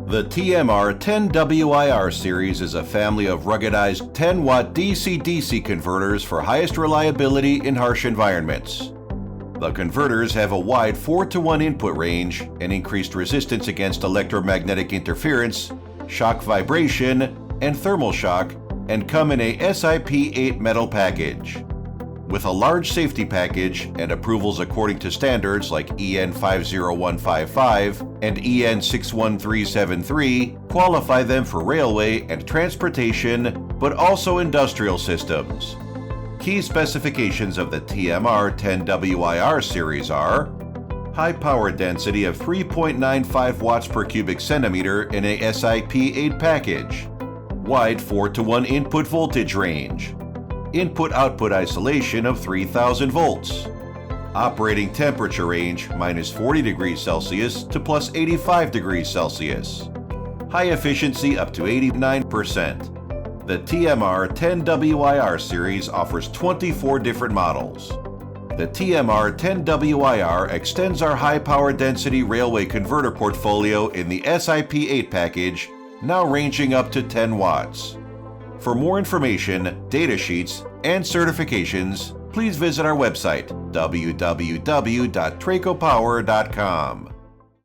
The TMR 10WIR series is a family of ruggedized 10-watt DC-DC converters for highest reliability in harsh environments. The converters have a wide 4-to-1 input range and increased resistance against electromagnetic interference, shock vibration, and thermal shock, and come in a SIP8 metal package. With a large safety package and approvals according to standards like EN 50155 and EN 61373 qualify them for railway and transportation, but also industrial systems. Key specifications of the TMR 10WIR series are high power density of 3.95 watts per cubic centimeter in a SIP8 package, wide 4-to-1 input voltage range, input-output isolation of 3000 volts, operating temperature range minus 40 degrees Celsius to plus 85 degrees Celsius, high efficiency up to 89%. The TMR 10WIR series offers 24 different models. The TMR 10WIR extends our high power density railway converter portfolio in the SIP8 package, now ranging up to 10 watts. For more information, data sheets, and certifications, please visit our website, www.tracopower.com.